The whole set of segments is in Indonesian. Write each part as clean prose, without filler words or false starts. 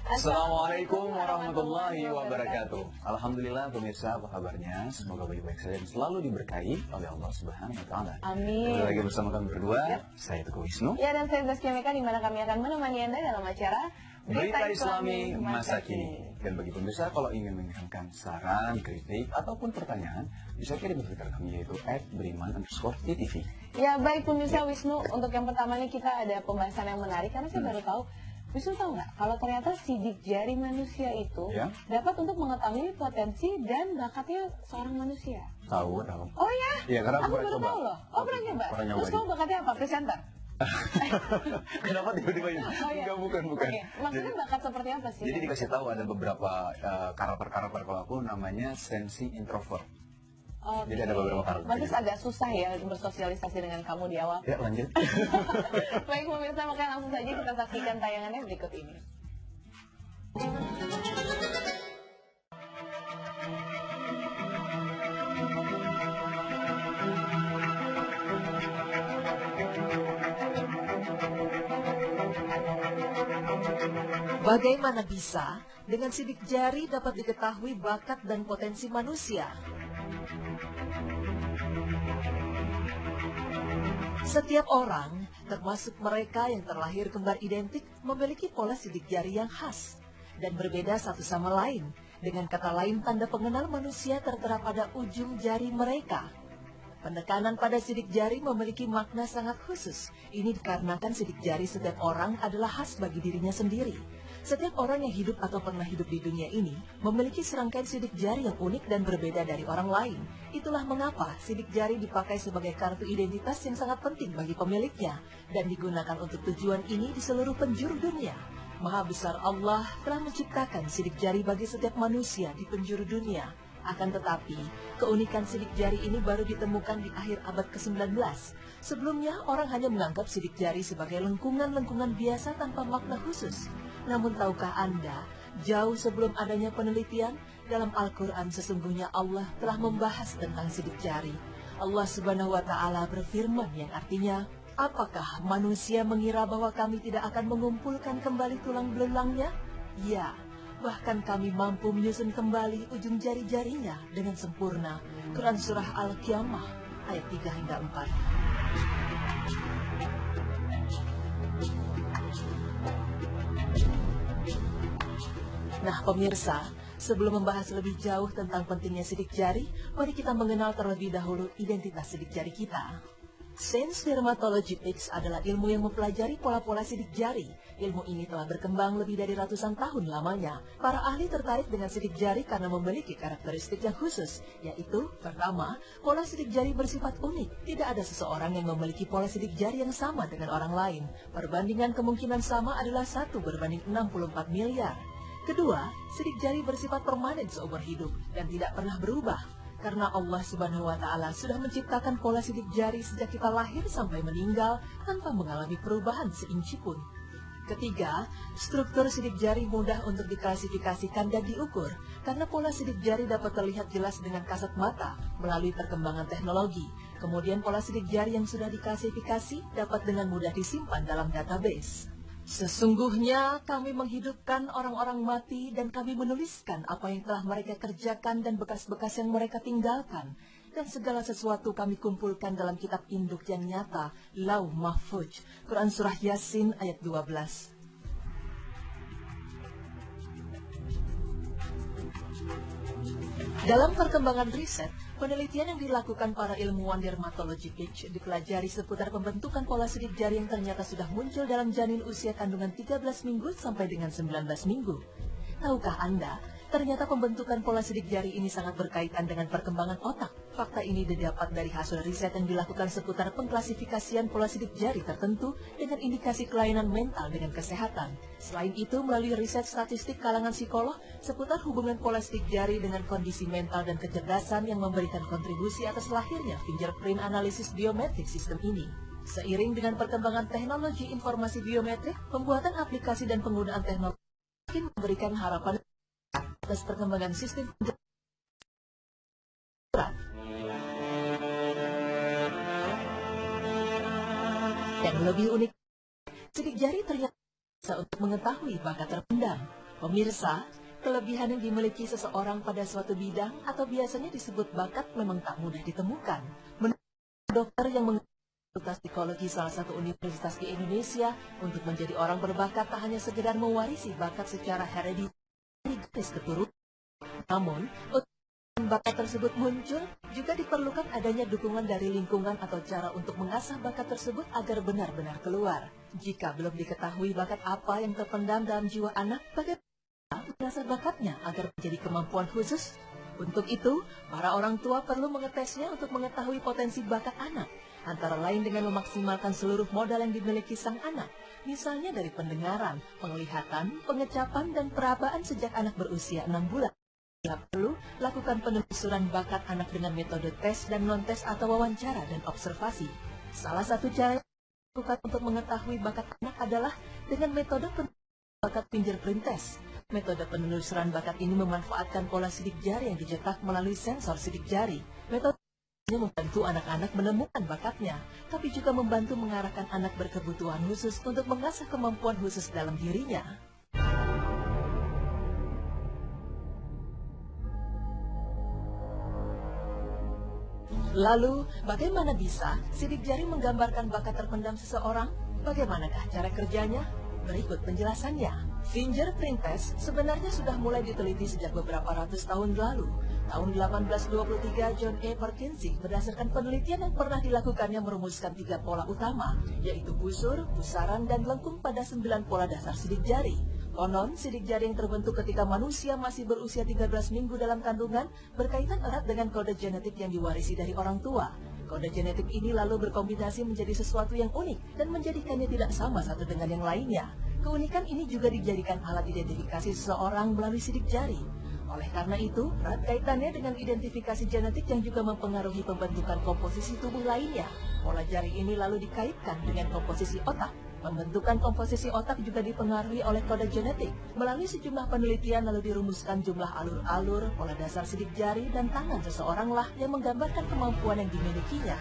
Assalamualaikum warahmatullahi wabarakatuh. Alhamdulillah pemirsa, apa kabarnya? Semoga baik-baik saja dan selalu diberkahi oleh Allah Subhanahu wa taala. Amin. Kembali lagi bersama kami berdua, saya Teguh Wisnu. Ya, dan saya Zaskia Meka, di mana kami akan menemani Anda dalam acara Berita Islami Masa Kini. Dan bagi pemirsa, kalau ingin mengirimkan saran, kritik, ataupun pertanyaan, bisa kirim ke Twitter kami, yaitu @beriman_ttv. Ya, baik pemirsa Wisnu, untuk yang pertama ini kita ada pembahasan yang menarik, karena saya baru tahu, Wisnu tahu nggak, kalau ternyata sidik jari manusia itu dapat untuk mengetahui potensi dan bakatnya seorang manusia. Tahu. Oh ya? Iya, karena aku baru tahu loh. Oh, pernah nyoba? Terus kamu bakatnya apa? Presenter? Kenapa tiba-tiba ini? Oh, iya. Enggak, bukan. Oke. Maksudnya bakat seperti apa sih? Jadi dikasih tahu ada beberapa karakter-karakter, kalau aku namanya sensi introvert. Jadi ada beberapa karakter. Berarti agak susah ya bersosialisasi dengan kamu di awal. Ya, lanjut. Baik pemirsa, makanya langsung saja kita saksikan tayangannya berikut ini. Bagaimana bisa dengan sidik jari dapat diketahui bakat dan potensi manusia? Setiap orang, termasuk mereka yang terlahir kembar identik, memiliki pola sidik jari yang khas dan berbeda satu sama lain. Dengan kata lain, tanda pengenal manusia tertera pada ujung jari mereka. Penekanan pada sidik jari memiliki makna sangat khusus. Ini dikarenakan sidik jari setiap orang adalah khas bagi dirinya sendiri. Setiap orang yang hidup atau pernah hidup di dunia ini memiliki serangkaian sidik jari yang unik dan berbeda dari orang lain. Itulah mengapa sidik jari dipakai sebagai kartu identitas yang sangat penting bagi pemiliknya dan digunakan untuk tujuan ini di seluruh penjuru dunia. Maha besar Allah telah menciptakan sidik jari bagi setiap manusia di penjuru dunia. Akan tetapi, keunikan sidik jari ini baru ditemukan di akhir abad ke-19. Sebelumnya, orang hanya menganggap sidik jari sebagai lengkungan-lengkungan biasa tanpa makna khusus. Namun tahukah Anda, jauh sebelum adanya penelitian, dalam Al-Quran sesungguhnya Allah telah membahas tentang sidik jari. Allah Subhanahu wa Ta'ala berfirman yang artinya, apakah manusia mengira bahwa kami tidak akan mengumpulkan kembali tulang belulangnya? Ya, bahkan kami mampu menyusun kembali ujung jari-jarinya dengan sempurna. Quran Surah Al-Qiyamah ayat 3 hingga 4. Nah pemirsa, sebelum membahas lebih jauh tentang pentingnya sidik jari, mari kita mengenal terlebih dahulu identitas sidik jari kita. Sains Dermatologics adalah ilmu yang mempelajari pola-pola sidik jari. Ilmu ini telah berkembang lebih dari ratusan tahun lamanya. Para ahli tertarik dengan sidik jari karena memiliki karakteristik yang khusus, yaitu, pertama, pola sidik jari bersifat unik. Tidak ada seseorang yang memiliki pola sidik jari yang sama dengan orang lain. Perbandingan kemungkinan sama adalah 1:64 miliar. Kedua, sidik jari bersifat permanen seumur hidup dan tidak pernah berubah. Karena Allah Subhanahu wa Ta'ala sudah menciptakan pola sidik jari sejak kita lahir sampai meninggal tanpa mengalami perubahan seinci pun. Ketiga, struktur sidik jari mudah untuk diklasifikasikan dan diukur karena pola sidik jari dapat terlihat jelas dengan kasat mata melalui perkembangan teknologi. Kemudian pola sidik jari yang sudah diklasifikasi dapat dengan mudah disimpan dalam database. Sesungguhnya kami menghidupkan orang-orang mati dan kami menuliskan apa yang telah mereka kerjakan dan bekas-bekas yang mereka tinggalkan. Dan segala sesuatu kami kumpulkan dalam kitab induk yang nyata, Lauh Mahfuz. Quran Surah Yasin ayat 12. Dalam perkembangan riset, penelitian yang dilakukan para ilmuwan dermatologics dipelajari seputar pembentukan pola sidik jari yang ternyata sudah muncul dalam janin usia kandungan 13 minggu sampai dengan 19 minggu. Tahukah Anda, ternyata pembentukan pola sidik jari ini sangat berkaitan dengan perkembangan otak. Fakta ini didapat dari hasil riset yang dilakukan seputar pengklasifikasian pola sidik jari tertentu dengan indikasi kelainan mental dengan kesehatan. Selain itu, melalui riset statistik kalangan psikolog seputar hubungan pola sidik jari dengan kondisi mental dan kecerdasan yang memberikan kontribusi atas lahirnya fingerprint analisis biometrik sistem ini. Seiring dengan perkembangan teknologi informasi biometrik, pembuatan aplikasi dan penggunaan teknologi makin memberikan harapan atas perkembangan sistem yang lebih unik. Sidik jari ternyata untuk mengetahui bakat terpendam. Pemirsa, kelebihan yang dimiliki seseorang pada suatu bidang atau biasanya disebut bakat memang tak mudah ditemukan. Menurut dokter yang Fakultas Psikologi salah satu universitas di Indonesia, untuk menjadi orang berbakat tak hanya sekedar mewarisi bakat secara hereditari garis keturunan. Namun, untuk bakat tersebut muncul, juga diperlukan adanya dukungan dari lingkungan atau cara untuk mengasah bakat tersebut agar benar-benar keluar. Jika belum diketahui bakat apa yang terpendam dalam jiwa anak, bagaimana mengasah bakatnya agar menjadi kemampuan khusus? Untuk itu, para orang tua perlu mengetesnya untuk mengetahui potensi bakat anak, antara lain dengan memaksimalkan seluruh modal yang dimiliki sang anak, misalnya dari pendengaran, penglihatan, pengecapan, dan perabaan sejak anak berusia 6 bulan. Bila perlu, lakukan penelusuran bakat anak dengan metode tes dan non-tes atau wawancara dan observasi. Salah satu cara yang dilakukan untuk mengetahui bakat anak adalah dengan metode bakat fingerprint test. Metode penelusuran bakat ini memanfaatkan pola sidik jari yang dicetak melalui sensor sidik jari. Metode ini membantu anak-anak menemukan bakatnya, tapi juga membantu mengarahkan anak berkebutuhan khusus untuk mengasah kemampuan khusus dalam dirinya. Lalu, bagaimana bisa sidik jari menggambarkan bakat terpendam seseorang? Bagaimanakah cara kerjanya? Berikut penjelasannya. Fingerprint test sebenarnya sudah mulai diteliti sejak beberapa ratus tahun lalu. Tahun 1823, John A. Perkinsie berdasarkan penelitian yang pernah dilakukannya merumuskan 3 pola utama, yaitu busur, pusaran, dan lengkung pada 9 pola dasar sidik jari. Konon, sidik jari yang terbentuk ketika manusia masih berusia 13 minggu dalam kandungan berkaitan erat dengan kode genetik yang diwarisi dari orang tua. Kode genetik ini lalu berkombinasi menjadi sesuatu yang unik dan menjadikannya tidak sama satu dengan yang lainnya. Keunikan ini juga dijadikan alat identifikasi seseorang melalui sidik jari. Oleh karena itu, erat kaitannya dengan identifikasi genetik yang juga mempengaruhi pembentukan komposisi tubuh lainnya. Pola jari ini lalu dikaitkan dengan komposisi otak. Pembentukan komposisi otak juga dipengaruhi oleh kode genetik. Melalui sejumlah penelitian lalu dirumuskan jumlah alur-alur, pola dasar sidik jari, dan tangan seseoranglah yang menggambarkan kemampuan yang dimilikinya.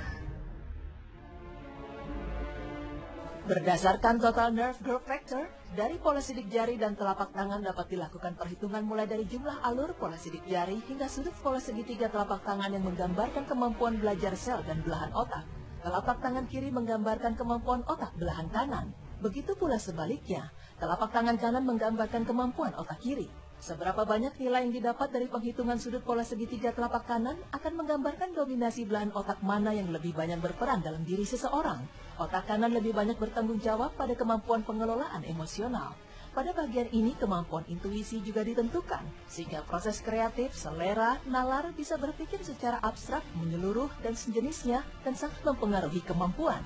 Berdasarkan total nerve growth factor, dari pola sidik jari dan telapak tangan dapat dilakukan perhitungan mulai dari jumlah alur pola sidik jari hingga sudut pola segitiga telapak tangan yang menggambarkan kemampuan belajar sel dan belahan otak. Telapak tangan kiri menggambarkan kemampuan otak belahan kanan. Begitu pula sebaliknya, telapak tangan kanan menggambarkan kemampuan otak kiri. Seberapa banyak nilai yang didapat dari penghitungan sudut pola segitiga telapak kanan akan menggambarkan dominasi belahan otak mana yang lebih banyak berperan dalam diri seseorang. Otak kanan lebih banyak bertanggung jawab pada kemampuan pengelolaan emosional. Pada bagian ini, kemampuan intuisi juga ditentukan, sehingga proses kreatif, selera, nalar bisa berpikir secara abstrak, menyeluruh, dan sejenisnya, dan sangat mempengaruhi kemampuan.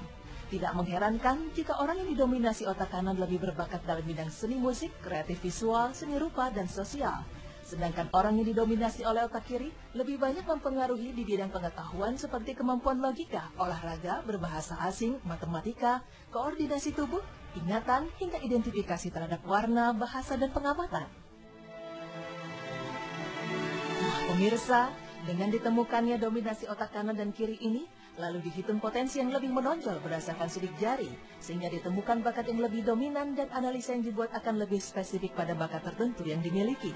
Tidak mengherankan jika orang yang didominasi otak kanan lebih berbakat dalam bidang seni musik, kreatif visual, seni rupa, dan sosial. Sedangkan orang yang didominasi oleh otak kiri lebih banyak mempengaruhi di bidang pengetahuan seperti kemampuan logika, olahraga, berbahasa asing, matematika, koordinasi tubuh, ingatan, hingga identifikasi terhadap warna, bahasa, dan pengamatan. Nah, pemirsa, dengan ditemukannya dominasi otak kanan dan kiri ini, lalu dihitung potensi yang lebih menonjol berdasarkan sidik jari, sehingga ditemukan bakat yang lebih dominan dan analisa yang dibuat akan lebih spesifik pada bakat tertentu yang dimiliki.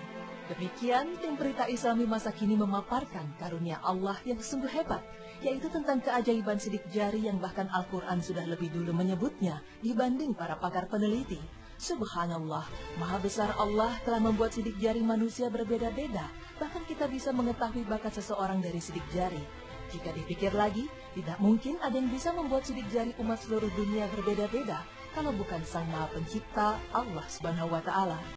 Demikian, tim Berita Islami masa kini memaparkan karunia Allah yang sungguh hebat, yaitu tentang keajaiban sidik jari yang bahkan Al-Quran sudah lebih dulu menyebutnya dibanding para pakar peneliti. Subhanallah, Maha Besar Allah telah membuat sidik jari manusia berbeda-beda, bahkan kita bisa mengetahui bakat seseorang dari sidik jari. Jika dipikir lagi, tidak mungkin ada yang bisa membuat sidik jari umat seluruh dunia berbeda-beda, kalau bukan Sang Maha Pencipta, Allah Subhanahu wa Ta'ala.